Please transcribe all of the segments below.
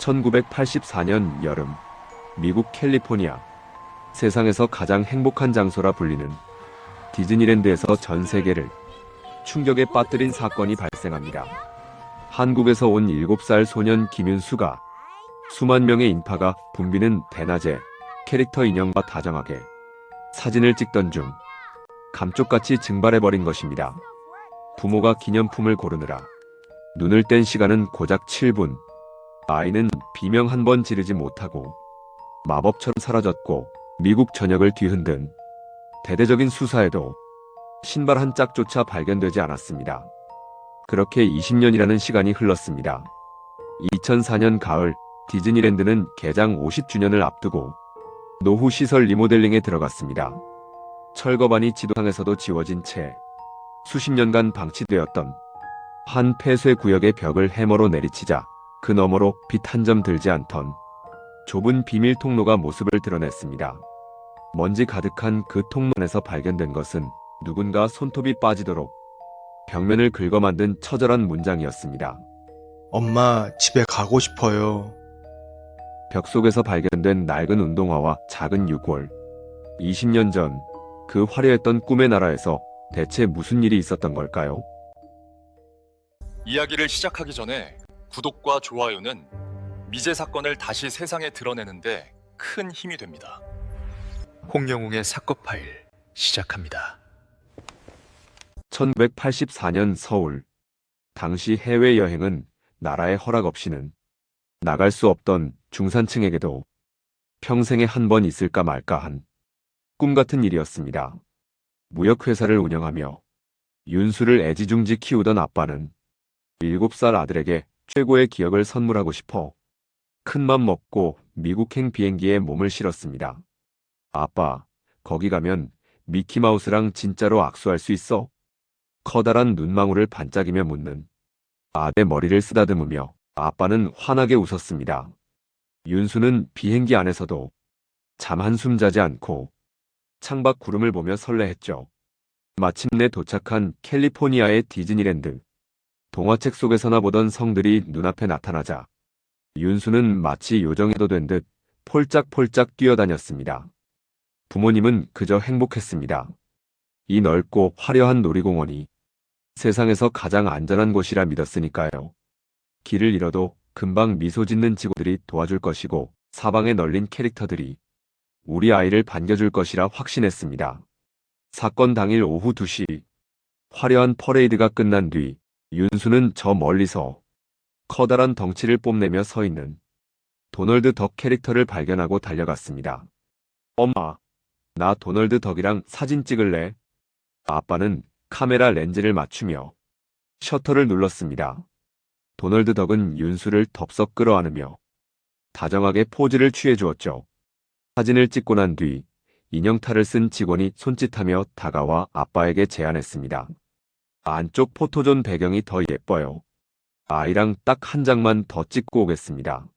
1984년 여름, 미국 캘리포니아. 세상에서 가장 행복한 장소라 불리는 디즈니랜드에서 전 세계를 충격에 빠뜨린 사건이 발생합니다. 한국에서 온 7살 소년 김윤수가 수만 명의 인파가 붐비는 대낮에 캐릭터 인형과 다정하게 사진을 찍던 중 감쪽같이 증발해버린 것입니다. 부모가 기념품을 고르느라 눈을 뗀 시간은 고작 7분. 아이는 비명 한 번 지르지 못하고 마법처럼 사라졌고, 미국 전역을 뒤흔든 대대적인 수사에도 신발 한 짝조차 발견되지 않았습니다. 그렇게 20년이라는 시간이 흘렀습니다. 2004년 가을, 디즈니랜드는 개장 50주년을 앞두고 노후 시설 리모델링에 들어갔습니다. 철거반이 지도상에서도 지워진 채 수십 년간 방치되었던 한 폐쇄 구역의 벽을 해머로 내리치자 그 너머로 빛 한 점 들지 않던 좁은 비밀 통로가 모습을 드러냈습니다. 먼지 가득한 그 통로 안에서 발견된 것은 누군가 손톱이 빠지도록 벽면을 긁어 만든 처절한 문장이었습니다. 엄마, 집에 가고 싶어요. 벽 속에서 발견된 낡은 운동화와 작은 유골. 20년 전 그 화려했던 꿈의 나라에서 대체 무슨 일이 있었던 걸까요? 이야기를 시작하기 전에 구독과 좋아요는 미제 사건을 다시 세상에 드러내는데 큰 힘이 됩니다. 홍영웅의 사건 파일 시작합니다. 1984년 서울. 당시 해외여행은 나라의 허락 없이는 나갈 수 없던 중산층에게도 평생에 한 번 있을까 말까 한 꿈같은 일이었습니다. 무역회사를 운영하며 윤수를 애지중지 키우던 아빠는 7살 아들에게 최고의 기억을 선물하고 싶어 큰맘 먹고 미국행 비행기에 몸을 실었습니다. 아빠, 거기 가면 미키마우스랑 진짜로 악수할 수 있어? 커다란 눈망울을 반짝이며 묻는 아들의 머리를 쓰다듬으며 아빠는 환하게 웃었습니다. 윤수는 비행기 안에서도 잠 한숨 자지 않고 창밖 구름을 보며 설레했죠. 마침내 도착한 캘리포니아의 디즈니랜드. 동화책 속에서나 보던 성들이 눈앞에 나타나자 윤수는 마치 요정에도 된 듯 폴짝폴짝 뛰어다녔습니다. 부모님은 그저 행복했습니다. 이 넓고 화려한 놀이공원이 세상에서 가장 안전한 곳이라 믿었으니까요. 길을 잃어도 금방 미소 짓는 직원들이 도와줄 것이고 사방에 널린 캐릭터들이 우리 아이를 반겨줄 것이라 확신했습니다. 사건 당일 오후 2시, 화려한 퍼레이드가 끝난 뒤 윤수는 저 멀리서 커다란 덩치를 뽐내며 서 있는 도널드 덕 캐릭터를 발견하고 달려갔습니다. 엄마, 나 도널드 덕이랑 사진 찍을래? 아빠는 카메라 렌즈를 맞추며 셔터를 눌렀습니다. 도널드 덕은 윤수를 덥석 끌어안으며 다정하게 포즈를 취해주었죠. 사진을 찍고 난 뒤 인형탈을 쓴 직원이 손짓하며 다가와 아빠에게 제안했습니다. 안쪽 포토존 배경이 더 예뻐요. 아이랑 딱 한 장만 더 찍고 오겠습니다.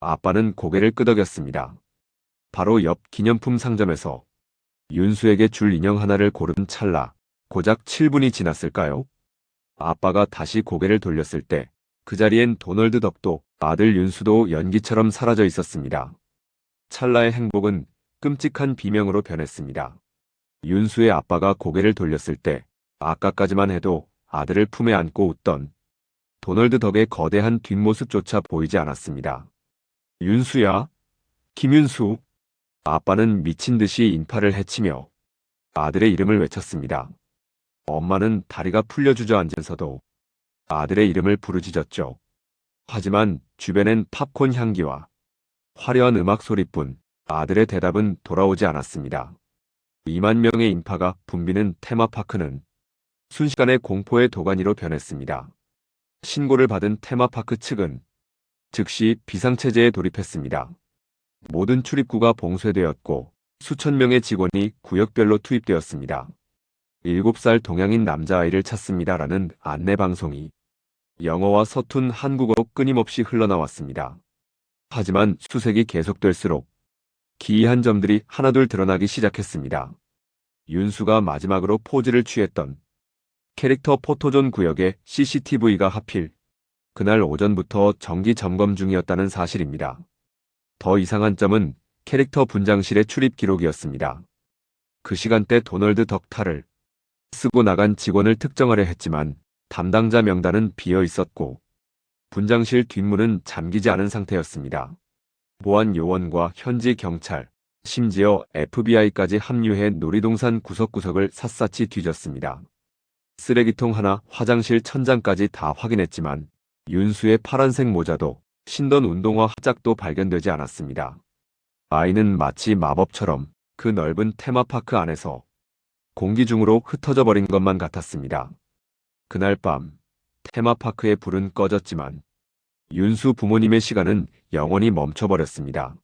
아빠는 고개를 끄덕였습니다. 바로 옆 기념품 상점에서 윤수에게 줄 인형 하나를 고른 찰나, 고작 7분이 지났을까요? 아빠가 다시 고개를 돌렸을 때 그 자리엔 도널드 덕도 아들 윤수도 연기처럼 사라져 있었습니다. 찰나의 행복은 끔찍한 비명으로 변했습니다. 윤수의 아빠가 고개를 돌렸을 때 아까까지만 해도 아들을 품에 안고 웃던 도널드 덕의 거대한 뒷모습조차 보이지 않았습니다. 윤수야? 김윤수? 아빠는 미친 듯이 인파를 헤치며 아들의 이름을 외쳤습니다. 엄마는 다리가 풀려 주저앉으면서도 아들의 이름을 부르짖었죠. 하지만 주변엔 팝콘 향기와 화려한 음악 소리뿐 아들의 대답은 돌아오지 않았습니다. 2만 명의 인파가 붐비는 테마파크는 순식간에 공포의 도가니로 변했습니다. 신고를 받은 테마파크 측은 즉시 비상체제에 돌입했습니다. 모든 출입구가 봉쇄되었고 수천 명의 직원이 구역별로 투입되었습니다. 7살 동양인 남자아이를 찾습니다라는 안내방송이 영어와 서툰 한국어로 끊임없이 흘러나왔습니다. 하지만 수색이 계속될수록 기이한 점들이 하나둘 드러나기 시작했습니다. 윤수가 마지막으로 포즈를 취했던 캐릭터 포토존 구역의 CCTV가 하필 그날 오전부터 정기 점검 중이었다는 사실입니다. 더 이상한 점은 캐릭터 분장실의 출입 기록이었습니다. 그 시간대 도널드 덕탈을 쓰고 나간 직원을 특정하려 했지만 담당자 명단은 비어 있었고 분장실 뒷문은 잠기지 않은 상태였습니다. 보안 요원과 현지 경찰, 심지어 FBI까지 합류해 놀이동산 구석구석을 샅샅이 뒤졌습니다. 쓰레기통 하나, 화장실 천장까지 다 확인했지만 윤수의 파란색 모자도 신던 운동화 한 짝도 발견되지 않았습니다. 아이는 마치 마법처럼 그 넓은 테마파크 안에서 공기 중으로 흩어져 버린 것만 같았습니다. 그날 밤 테마파크의 불은 꺼졌지만 윤수 부모님의 시간은 영원히 멈춰버렸습니다.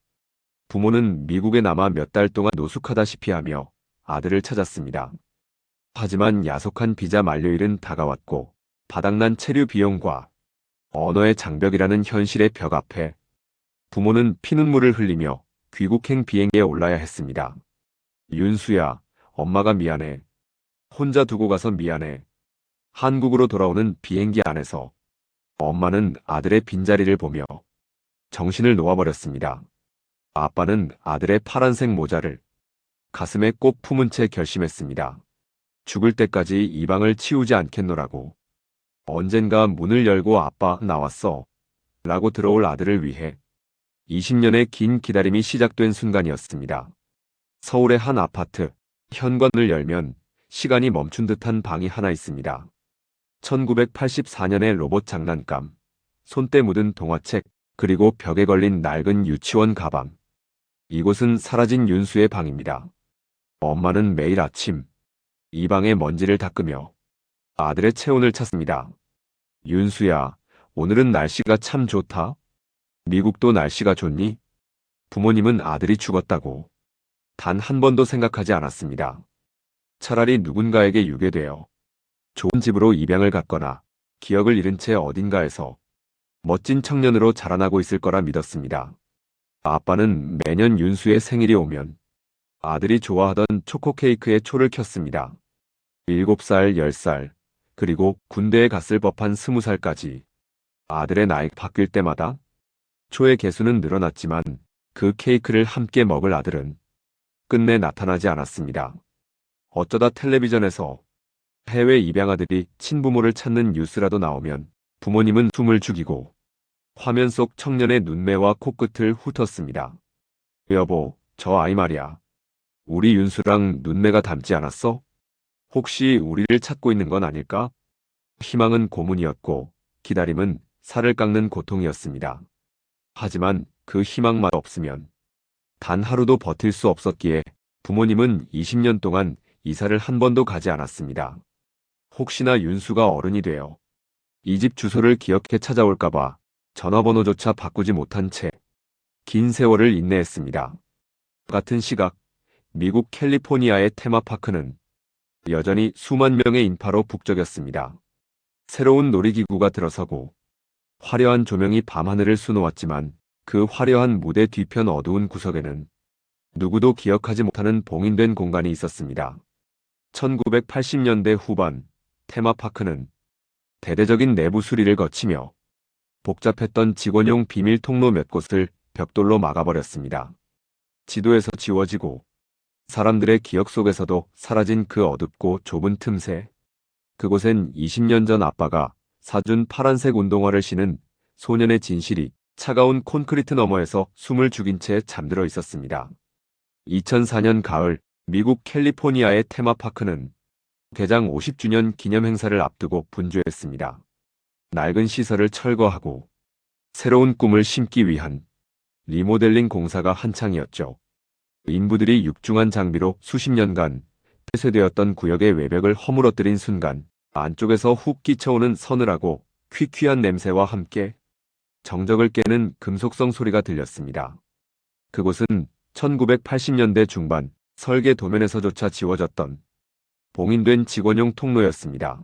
부모는 미국에 남아 몇 달 동안 노숙하다시피 하며 아들을 찾았습니다. 하지만 야속한 비자 만료일은 다가왔고 바닥난 체류 비용과 언어의 장벽이라는 현실의 벽 앞에 부모는 피눈물을 흘리며 귀국행 비행기에 올라야 했습니다. 윤수야, 엄마가 미안해. 혼자 두고 가서 미안해. 한국으로 돌아오는 비행기 안에서 엄마는 아들의 빈자리를 보며 정신을 놓아버렸습니다. 아빠는 아들의 파란색 모자를 가슴에 꼭 품은 채 결심했습니다. 죽을 때까지 이 방을 치우지 않겠노라고. 언젠가 문을 열고 아빠 나왔어 라고 들어올 아들을 위해 20년의 긴 기다림이 시작된 순간이었습니다. 서울의 한 아파트, 현관을 열면 시간이 멈춘 듯한 방이 하나 있습니다. 1984년의 로봇 장난감, 손때 묻은 동화책, 그리고 벽에 걸린 낡은 유치원 가방. 이곳은 사라진 윤수의 방입니다. 엄마는 매일 아침 이 방의 먼지를 닦으며 아들의 체온을 찾습니다. 윤수야, 오늘은 날씨가 참 좋다. 미국도 날씨가 좋니? 부모님은 아들이 죽었다고 단 한 번도 생각하지 않았습니다. 차라리 누군가에게 유괴되어 좋은 집으로 입양을 갔거나 기억을 잃은 채 어딘가에서 멋진 청년으로 자라나고 있을 거라 믿었습니다. 아빠는 매년 윤수의 생일이 오면 아들이 좋아하던 초코 케이크에 초를 켰습니다. 7살, 10살, 그리고 군대에 갔을 법한 20살까지 아들의 나이가 바뀔 때마다 초의 개수는 늘어났지만 그 케이크를 함께 먹을 아들은 끝내 나타나지 않았습니다. 어쩌다 텔레비전에서 해외 입양아들이 친부모를 찾는 뉴스라도 나오면 부모님은 숨을 죽이고 화면 속 청년의 눈매와 코끝을 훑었습니다. 여보, 저 아이 말이야. 우리 윤수랑 눈매가 닮지 않았어? 혹시 우리를 찾고 있는 건 아닐까? 희망은 고문이었고 기다림은 살을 깎는 고통이었습니다. 하지만 그 희망만 없으면 단 하루도 버틸 수 없었기에 부모님은 20년 동안 이사를 한 번도 가지 않았습니다. 혹시나 윤수가 어른이 되어 이 집 주소를 기억해 찾아올까봐 전화번호조차 바꾸지 못한 채 긴 세월을 인내했습니다. 같은 시각 미국 캘리포니아의 테마파크는 여전히 수만 명의 인파로 북적였습니다. 새로운 놀이기구가 들어서고 화려한 조명이 밤하늘을 수놓았지만 그 화려한 무대 뒤편 어두운 구석에는 누구도 기억하지 못하는 봉인된 공간이 있었습니다. 1980년대 후반 테마파크는 대대적인 내부 수리를 거치며 복잡했던 직원용 비밀 통로 몇 곳을 벽돌로 막아버렸습니다. 지도에서 지워지고 사람들의 기억 속에서도 사라진 그 어둡고 좁은 틈새. 그곳엔 20년 전 아빠가 사준 파란색 운동화를 신은 소년의 진실이 차가운 콘크리트 너머에서 숨을 죽인 채 잠들어 있었습니다. 2004년 가을 미국 캘리포니아의 테마파크는 개장 50주년 기념 행사를 앞두고 분주했습니다. 낡은 시설을 철거하고 새로운 꿈을 심기 위한 리모델링 공사가 한창이었죠. 인부들이 육중한 장비로 수십 년간 폐쇄되었던 구역의 외벽을 허물어뜨린 순간 안쪽에서 훅 끼쳐오는 서늘하고 퀴퀴한 냄새와 함께 정적을 깨는 금속성 소리가 들렸습니다. 그곳은 1980년대 중반 설계 도면에서조차 지워졌던 봉인된 직원용 통로였습니다.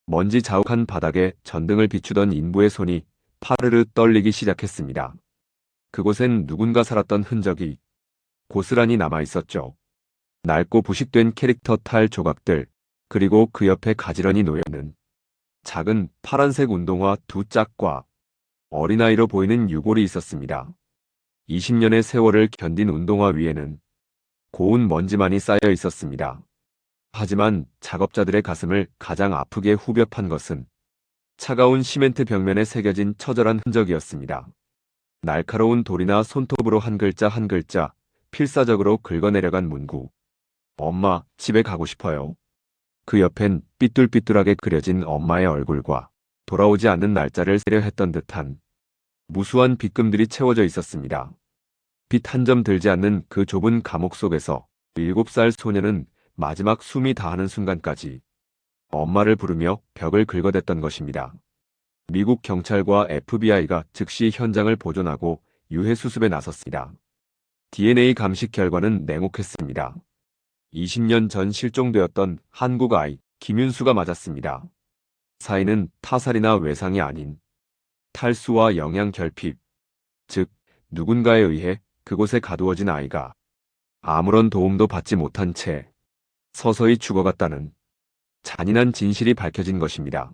먼지 자욱한 바닥에 전등을 비추던 인부의 손이 파르르 떨리기 시작했습니다. 그곳엔 누군가 살았던 흔적이 고스란히 남아 있었죠. 낡고 부식된 캐릭터 탈 조각들, 그리고 그 옆에 가지런히 놓여있는 작은 파란색 운동화 두 짝과 어린아이로 보이는 유골이 있었습니다. 20년의 세월을 견딘 운동화 위에는 고운 먼지만이 쌓여 있었습니다. 하지만 작업자들의 가슴을 가장 아프게 후벼 판 것은 차가운 시멘트 벽면에 새겨진 처절한 흔적이었습니다. 날카로운 돌이나 손톱으로 한 글자 한 글자 필사적으로 긁어내려간 문구. 엄마, 집에 가고 싶어요. 그 옆엔 삐뚤삐뚤하게 그려진 엄마의 얼굴과 돌아오지 않는 날짜를 세려 했던 듯한 무수한 빗금들이 채워져 있었습니다. 빛 한 점 들지 않는 그 좁은 감옥 속에서 7살 소녀는 마지막 숨이 다하는 순간까지 엄마를 부르며 벽을 긁어댔던 것입니다. 미국 경찰과 FBI가 즉시 현장을 보존하고 유해 수습에 나섰습니다. DNA 감식 결과는 냉혹했습니다. 20년 전 실종되었던 한국 아이 김윤수가 맞았습니다. 사인은 타살이나 외상이 아닌 탈수와 영양 결핍, 즉 누군가에 의해 그곳에 가두어진 아이가 아무런 도움도 받지 못한 채 서서히 죽어갔다는 잔인한 진실이 밝혀진 것입니다.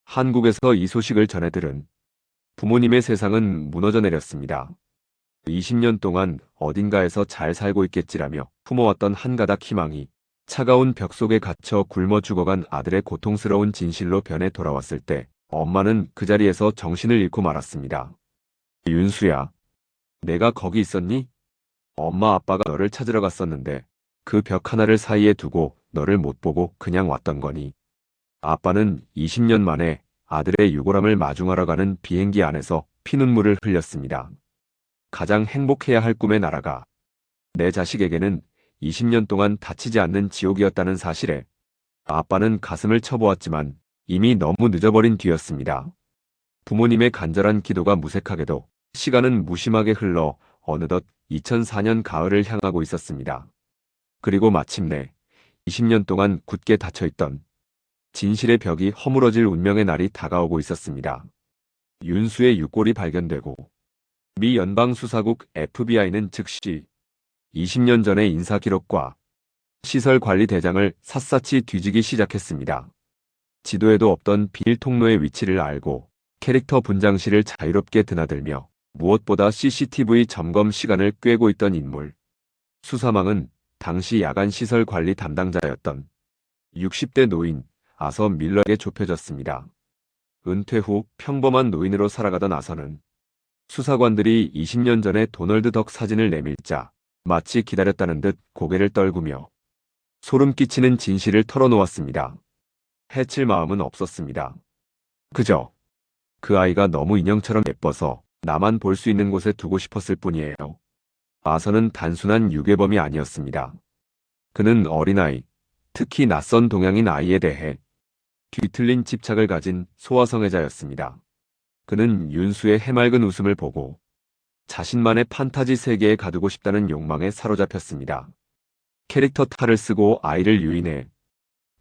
한국에서 이 소식을 전해 들은 부모님의 세상은 무너져 내렸습니다. 20년 동안 어딘가에서 잘 살고 있겠지라며 품어왔던 한 가닥 희망이 차가운 벽 속에 갇혀 굶어 죽어간 아들의 고통스러운 진실로 변해 돌아왔을 때 엄마는 그 자리에서 정신을 잃고 말았습니다. 윤수야, 내가 거기 있었니? 엄마 아빠가 너를 찾으러 갔었는데 그 벽 하나를 사이에 두고 너를 못 보고 그냥 왔던 거니. 아빠는 20년 만에 아들의 유골함을 마중하러 가는 비행기 안에서 피눈물을 흘렸습니다. 가장 행복해야 할 꿈의 나라가 내 자식에게는 20년 동안 닫히지 않는 지옥이었다는 사실에 아빠는 가슴을 쳐보았지만 이미 너무 늦어버린 뒤였습니다. 부모님의 간절한 기도가 무색하게도 시간은 무심하게 흘러 어느덧 2004년 가을을 향하고 있었습니다. 그리고 마침내 20년 동안 굳게 닫혀있던 진실의 벽이 허물어질 운명의 날이 다가오고 있었습니다. 윤수의 유골이 발견되고 미 연방수사국 FBI는 즉시 20년 전의 인사기록과 시설관리대장을 샅샅이 뒤지기 시작했습니다. 지도에도 없던 비밀 통로의 위치를 알고 캐릭터 분장실을 자유롭게 드나들며 무엇보다 CCTV 점검 시간을 꿰고 있던 인물. 수사망은 당시 야간 시설 관리 담당자였던 60대 노인 아서 밀러에게 좁혀졌습니다. 은퇴 후 평범한 노인으로 살아가던 아서는 수사관들이 20년 전에 도널드 덕 사진을 내밀자 마치 기다렸다는 듯 고개를 떨구며 소름 끼치는 진실을 털어놓았습니다. 해칠 마음은 없었습니다. 그저 그 아이가 너무 인형처럼 예뻐서 나만 볼 수 있는 곳에 두고 싶었을 뿐이에요. 아서는 단순한 유괴범이 아니었습니다. 그는 어린아이, 특히 낯선 동양인 아이에 대해 뒤틀린 집착을 가진 소아성애자였습니다. 그는 윤수의 해맑은 웃음을 보고 자신만의 판타지 세계에 가두고 싶다는 욕망에 사로잡혔습니다. 캐릭터 탈을 쓰고 아이를 유인해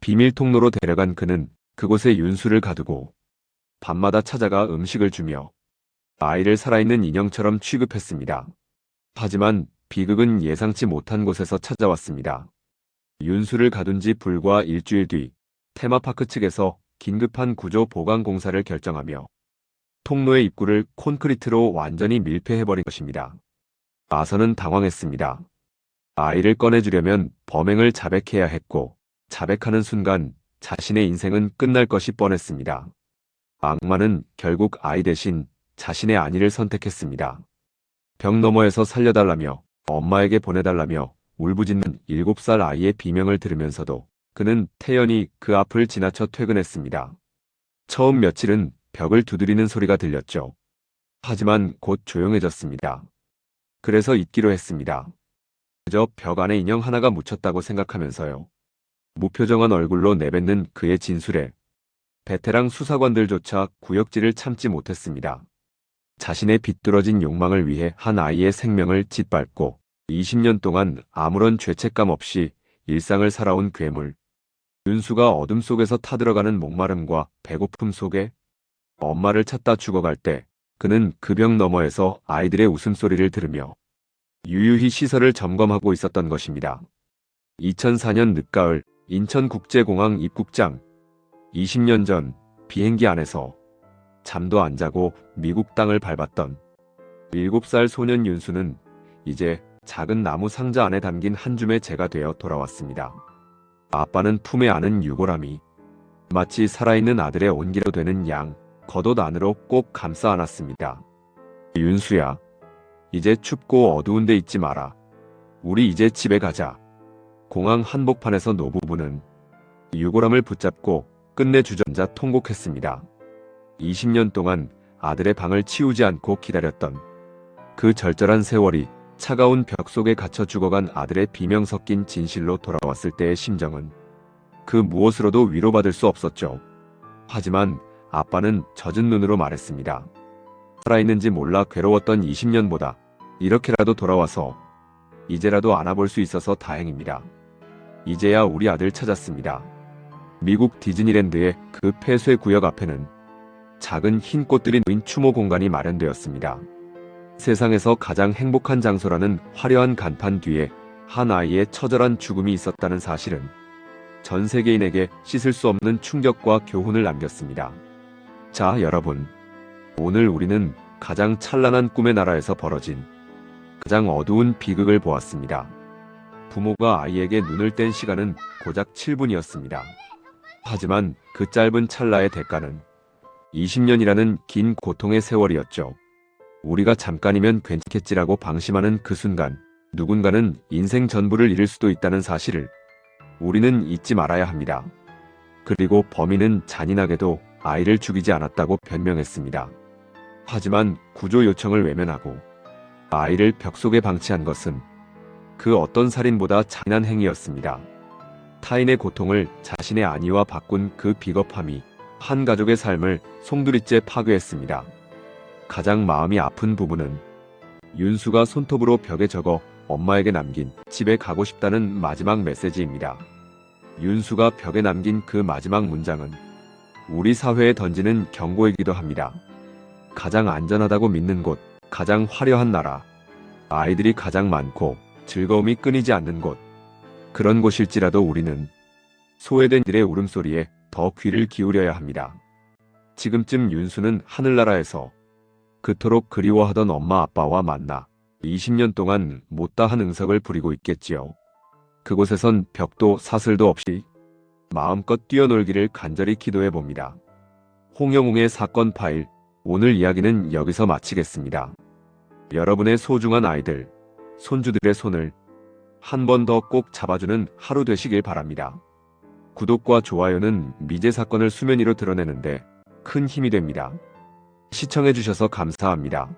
비밀 통로로 데려간 그는 그곳에 윤수를 가두고 밤마다 찾아가 음식을 주며 아이를 살아있는 인형처럼 취급했습니다. 하지만 비극은 예상치 못한 곳에서 찾아왔습니다. 윤수를 가둔 지 불과 일주일 뒤 테마파크 측에서 긴급한 구조 보강 공사를 결정하며 통로의 입구를 콘크리트로 완전히 밀폐해버린 것입니다. 아서는 당황했습니다. 아이를 꺼내주려면 범행을 자백해야 했고 자백하는 순간 자신의 인생은 끝날 것이 뻔했습니다. 악마는 결국 아이 대신 자신의 안위를 선택했습니다. 벽 너머에서 살려달라며 엄마에게 보내달라며 울부짖는 7살 아이의 비명을 들으면서도 그는 태연히 그 앞을 지나쳐 퇴근했습니다. 처음 며칠은 벽을 두드리는 소리가 들렸죠. 하지만 곧 조용해졌습니다. 그래서 잊기로 했습니다. 그저 벽 안에 인형 하나가 묻혔다고 생각하면서요. 무표정한 얼굴로 내뱉는 그의 진술에 베테랑 수사관들조차 구역질을 참지 못했습니다. 자신의 비뚤어진 욕망을 위해 한 아이의 생명을 짓밟고 20년 동안 아무런 죄책감 없이 일상을 살아온 괴물. 윤수가 어둠 속에서 타들어가는 목마름과 배고픔 속에 엄마를 찾다 죽어갈 때 그는 그 벽 너머에서 아이들의 웃음소리를 들으며 유유히 시설을 점검하고 있었던 것입니다. 2004년 늦가을 인천국제공항 입국장. 20년 전 비행기 안에서 잠도 안 자고 미국 땅을 밟았던 7살 소년 윤수는 이제 작은 나무 상자 안에 담긴 한 줌의 재가 되어 돌아왔습니다. 아빠는 품에 안은 유골함이 마치 살아있는 아들의 온기로 되는 양 겉옷 안으로 꼭 감싸 안았습니다. 윤수야, 이제 춥고 어두운 데 있지 마라. 우리 이제 집에 가자. 공항 한복판에서 노부부는 유골함을 붙잡고 끝내주전자 통곡했습니다. 20년 동안 아들의 방을 치우지 않고 기다렸던 그 절절한 세월이 차가운 벽 속에 갇혀 죽어간 아들의 비명 섞인 진실로 돌아왔을 때의 심정은 그 무엇으로도 위로받을 수 없었죠. 하지만 아빠는 젖은 눈으로 말했습니다. 살아있는지 몰라 괴로웠던 20년보다 이렇게라도 돌아와서 이제라도 안아볼 수 있어서 다행입니다. 이제야 우리 아들 찾았습니다. 미국 디즈니랜드의 그 폐쇄 구역 앞에는 작은 흰 꽃들이 놓인 추모 공간이 마련되었습니다. 세상에서 가장 행복한 장소라는 화려한 간판 뒤에 한 아이의 처절한 죽음이 있었다는 사실은 전 세계인에게 씻을 수 없는 충격과 교훈을 남겼습니다. 자, 여러분. 오늘 우리는 가장 찬란한 꿈의 나라에서 벌어진 가장 어두운 비극을 보았습니다. 부모가 아이에게 눈을 뗀 시간은 고작 7분이었습니다. 하지만 그 짧은 찰나의 대가는 20년이라는 긴 고통의 세월이었죠. 우리가 잠깐이면 괜찮겠지라고 방심하는 그 순간 누군가는 인생 전부를 잃을 수도 있다는 사실을 우리는 잊지 말아야 합니다. 그리고 범인은 잔인하게도 아이를 죽이지 않았다고 변명했습니다. 하지만 구조 요청을 외면하고 아이를 벽 속에 방치한 것은 그 어떤 살인보다 잔인한 행위였습니다. 타인의 고통을 자신의 안위와 바꾼 그 비겁함이 한 가족의 삶을 송두리째 파괴했습니다. 가장 마음이 아픈 부분은 윤수가 손톱으로 벽에 적어 엄마에게 남긴 집에 가고 싶다는 마지막 메시지입니다. 윤수가 벽에 남긴 그 마지막 문장은 우리 사회에 던지는 경고이기도 합니다. 가장 안전하다고 믿는 곳, 가장 화려한 나라, 아이들이 가장 많고 즐거움이 끊이지 않는 곳, 그런 곳일지라도 우리는 소외된 이들의 울음소리에 더 귀를 기울여야 합니다. 지금쯤 윤수는 하늘나라에서 그토록 그리워하던 엄마 아빠와 만나 20년 동안 못다한 응석을 부리고 있겠지요. 그곳에선 벽도 사슬도 없이 마음껏 뛰어놀기를 간절히 기도해 봅니다. 홍영웅의 사건 파일, 오늘 이야기는 여기서 마치겠습니다. 여러분의 소중한 아이들, 손주들의 손을 한 번 더 꼭 잡아주는 하루 되시길 바랍니다. 구독과 좋아요는 미제 사건을 수면 위로 드러내는데 큰 힘이 됩니다. 시청해주셔서 감사합니다.